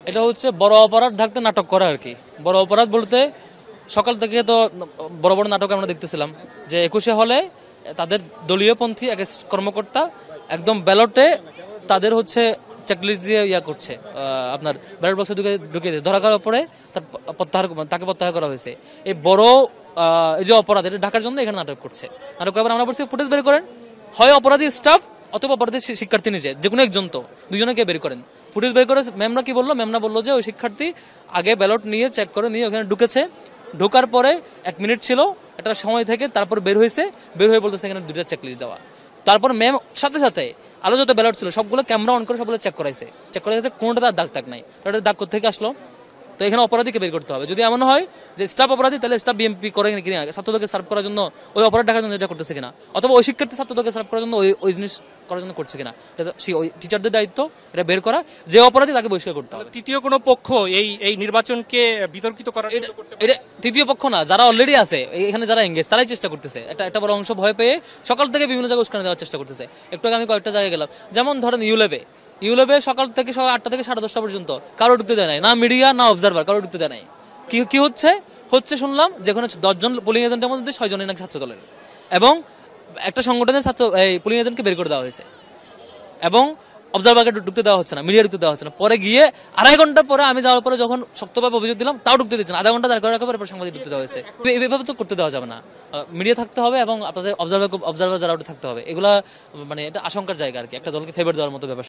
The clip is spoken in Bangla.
এটা হচ্ছে বড় অপরাধ ঢাকতে নাটক করা আর কি। বড় অপরাধ বলতে সকাল থেকে তো বড় বড় নাটক আমরা দেখতেছিলাম যে 21-এ হলে তাদের দলীয়পন্থী এক কর্মকর্তা একদম ব্যালটে তাদের হচ্ছে চেকলিস্ট দিয়ে করছে, আপনার ব্যালট বক্সে ঢুকিয়ে ধরা করার পরে তাকে প্রত্যাহার করা হয়েছে। এই বড় এই যে অপরাধ এটা ঢাকার জন্য এখানে নাটক করছে। নাটক করার আমরা বলছি ফুটেজ বের করেন, হয় অপরাধী স্টাফ অথবা অপরাধী শিক্ষার্থী নিজে, যে কোনো একজন, তো দুজনকে বের করেন। ফুটেজ বের করে ম্যামরা কি বললো, ম্যামরা বললো যে ওই শিক্ষার্থী আগে ব্যালট নিয়ে চেক করে নিয়ে ওখানে ঢুকেছে, ঢোকার পরে 1 মিনিট ছিল একটা সময় থেকে, তারপর বের হয়েছে, বের হয়ে বলতেছে এখানে 2টা চেকলিস্ট দেওয়া। তারপর ম্যাম সাথে সাথে আলো যত ব্যালট ছিল সবগুলো ক্যামেরা অন করে সবগুলো চেক করাইছে, কোনোটা তার দাগ নাই। তাহলে দাগ কোথেকে আসলো? তো এখানে অপরাধীকে বের করতে হবে। যদি এমন হয় যে স্টাফ অপরাধী, তাহলে স্টাফ বিএমপি করে কিনা ছাত্রদেরকে সার্ভ করার জন্য ওই অপরাধ ঢাকার জন্য এটা করতেছে কিনা, অথবা ওই শিক্ষার্থী ছাত্রদেরকে সার্ভ করার জন্য ওই জিনিস করার জন্য করছে কিনা, ওই টিচারদের দায়িত্ব এটা বের করা। যে অপরাধী তাকে বহিষ্কার করতে হবে। তৃতীয় কোনো পক্ষ এই নির্বাচনকে বিতর্কিত করার এটা তৃতীয় পক্ষ না, যারা অলরেডি আছে এখানে, যারা এঙ্গেজ, তারাই চেষ্টা করতেছে। একটা বড় অংশ ভয় পেয়ে সকাল থেকে বিভিন্ন জায়গায় উস্কানি দেওয়ার চেষ্টা করতেছে। একটু আগে আমি কয়েকটা জায়গায় গেলাম, যেমন ধরেন ইউলেবে সকাল 8টা থেকে 10:30 পর্যন্ত কারো ঢুকতে দেয় নাই, না মিডিয়া না অবজারভার, কারো ঢুকতে দেয় নাই। কি হচ্ছে শুনলাম যেখানে 10 জন পোলিং এজেন্টের মধ্যে 6 জনই নাকি ছাত্র দলের, এবং একটা সংগঠনের পোলিং এজেন্টকে বের করে দেওয়া হয়েছে, এবং অবজারভারকে ঢুকতে দেওয়া হচ্ছে না, মিডিয়া ঢুকতে দেওয়া হচ্ছে না। পরে গিয়ে 2.5 ঘন্টা পরে আমি যাওয়ার পরে যখন শক্তভাবে অভিযোগ দিলাম, তাও ঢুকতে দিচ্ছে না। 0.5 ঘন্টা দাঁড় করে রাখার পরে সাংবাদিক ঢুকতে দেওয়া হয়েছে। এভাবে তো করতে দেওয়া যাবে না। মিডিয়া থাকতে হবে এবং আপনাদের অবজারভার যারা থাকতে হবে। এগুলা মানে এটা আশঙ্কার জায়গা আর কি, একটা দলকে ফেভার দেওয়ার মতো ব্যাপার।